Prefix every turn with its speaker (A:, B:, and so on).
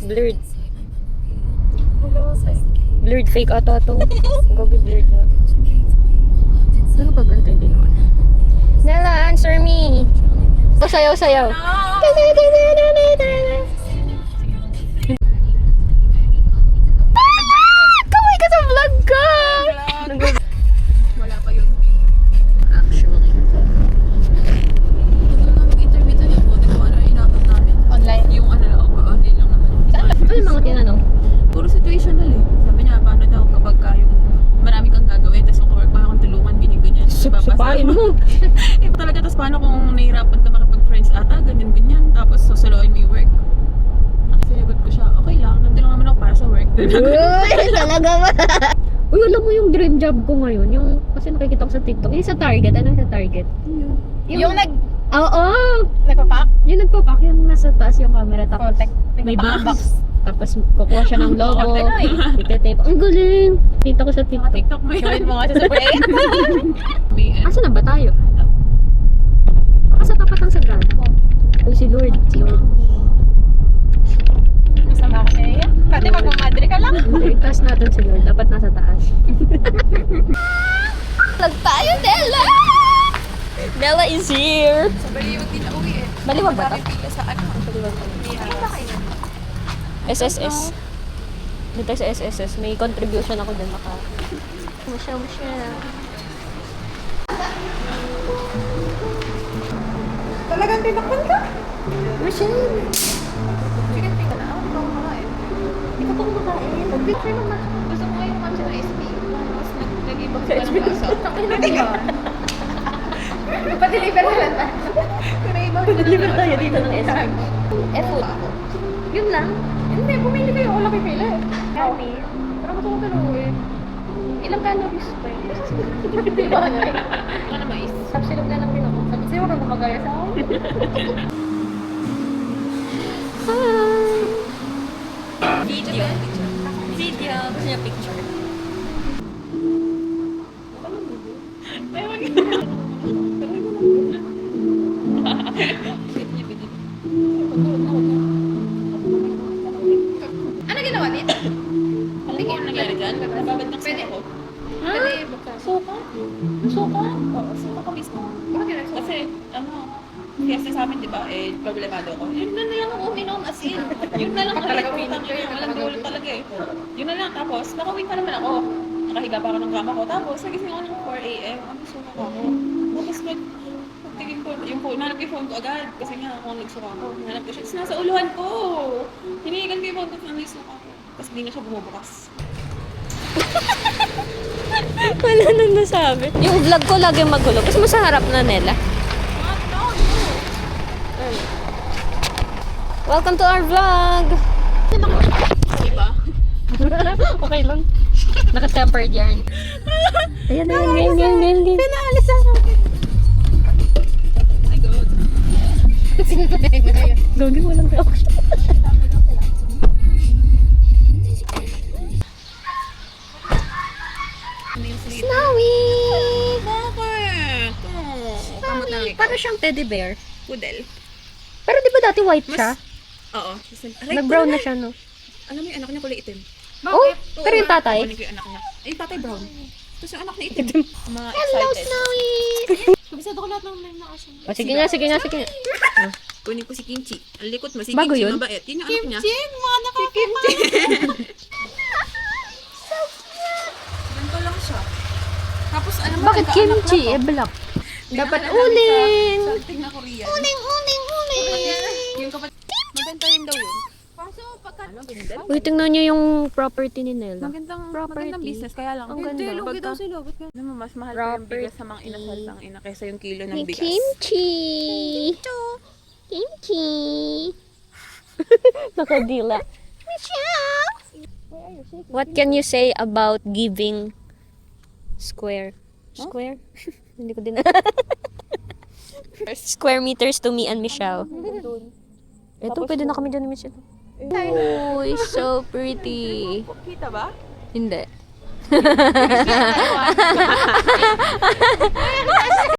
A: Blurred. Blurred fake ata to. Gogi blurred na. Ano ba gantay din naman? Nella, answer me! Oh, sayaw, sayaw. Kaway ka sa vlog ka!
B: Wala pa yun.
A: Actually.
B: Interview to niya po. Kung ano inabot namin.
C: Online.
B: Yung ano lang, online lang naman.
A: Ano yung mga tinanong?
B: Puro situational eh. Sabi niya, paano daw kapag yung marami kang gagawin, tapos yung kawork pa akong tulungan, ganyan-ganyan.
A: Supain mo.
B: Iba talaga, tapos paano kung nahihirapan ka makapag-friends ata, ganyan-ganyan. Tapos susuluin mo yung work. Sayagot ko siya, okay lang, nandun lang naman ako para sa work.
A: Talaga ba? Uy, alam mo yung dream job ko ngayon? Yung, kasi nakikita ko sa TikTok. Yung sa Target. Ano yung sa Target?
C: Yung
A: Oo!
C: nagpapak?
A: Yung nagpapak, yung nasa taas yung camera. Tapos
C: Contact.
A: may box. Tapos kukuha siya ng logo. Ite-tape. Ang galing! Kita ko sa TikTok.
B: TikTok mo
C: Gawin
B: yun.
C: mo nga sa Super 8.
B: May
A: Asa na ba tayo? Baka sa tapat ng sagrada. Uy, si Lord. Si Lord.
C: Masama ka niya yan. Pati magmamadri ka lang.
A: Hindi, taas natin si Lord. Dapat nasa taas. Vlog tayo, Nella! Nella is here!
B: Sa Baliwag din na uwi eh.
A: Baliwag ba
B: Marami pila sa ano. Kita kayo.
A: SSS. Dito sa SSS, may contribution ako dun. Baka Michelle.
C: Talagang tinakpan ka?
A: Michelle!
C: Chicken finger na. Ako ikaw kumakain.
A: Hindi ka pa kumakain. Nag-picture naman.
C: Gusto ko ngayon naman sa SB. Tapos nag-ibang
A: Sa
C: ka
A: SB.
C: ng lasa. Hindi ka. Pa-deliver na lang tayo.
A: Deliver tayo dito ng SSS. Food. Yun lang.
C: Hindi, pumili kayo. Wala pipili.
A: Kami.
C: Parang gusto ko taluin.
A: Ilang calories pa yun?
C: Hindi ba ano eh? Ano na mais?
A: Subsilog na lang din ako.
C: Sabi sa'yo, huwag kang gumagaya sa akin.
A: Video. Video. Gusto niya picture.
C: Ano ginawa dito?
B: Ano ko nangyari dyan? Nababad ng
C: Pwede.
B: ako.
C: Pwede buksan.
B: Suka? Suka? Oo, suka ka mismo.
C: Bakit ginawa?
B: Kasi, kasi sa amin, di ba, problemado ako. Yun na lang ang uminom, as in. Yun na lang
C: Talaga
B: ulit.
C: uminom kayo,
B: Walang
C: talaga
B: dulo talaga eh. Yun na lang, tapos, nakawin pa naman ako. Nakahiga pa ako ng kama ko. Tapos, nagising ako ng 4 a.m. Ang suka ko ako. Tapos, pagtingin ko, yung phone, nanap ko yung phone ko agad. Kasi nga, ako nagsuka ko. Nanap ko siya. Tapos, nasa uluhan ko. Hinihigan ko yung phone ko, nasa yung suka ko. Tapos, hindi na siya bumubukas.
A: Wala nang nasabi. Yung vlog ko lagi magulo. Kasi masaharap na Nella. Welcome to our vlog!
B: Diba?
A: Okay lang. Naka-tempered yarn. Ayan, ayan.
C: Pinaalis ako.
B: Ay, God.
A: Gawin mo lang ako. Snowy!
B: Bakit? Kamot na
A: Paano siyang teddy bear?
B: Pudel.
A: Pero di ba dati white siya?
B: Oo.
A: Nag-brown na siya, no?
B: Alam mo yung anak niya kulay itim.
A: Oh, pero yung tatay?
B: Kunin ko yung anak niya. Eh, yung tatay brown. Tapos yung anak niya itim. Mga
A: Hello,
B: excited.
A: Snowy!
C: Kabisado ko lahat ng live na kasi.
A: O, sige nga.
B: Kunin ko si Kimchi. Ang likot mo. Si
A: Bago
B: Kimchi,
A: yun?
B: mabait. Yun yung anak niya.
C: Jin, mga nakakama.
B: Ganito lang siya. Tapos ano mo,
A: Bakit
B: nagkaanak
A: kimchi?
B: na
A: Eh,
B: to.
A: black. Dapat
B: Pinaanak namin
A: uling!
B: Sa dating na Korean.
A: Uling!
B: Yung kapatid. Maganda rin daw yun.
C: Kaso, pagka...
B: Ano, ganda?
A: Uy, tingnan niyo yung property ni Nella.
B: Magandang business. Kaya lang.
A: Ang ganda.
C: Lugi daw sila. Ba't ka?
B: Alam mo, mas mahal pa yung bigas sa mga inasal ng ina kaysa yung kilo ng
A: May
B: bigas.
A: kimchi! Kimchi! Nakadila. Michelle! What can you say about giving square? Square? Hindi ko din square meters to me and Michelle. Ito, pwede na kami dyan ni Michelle. Oh, it's so pretty.
B: Kita ba?
A: Hindi.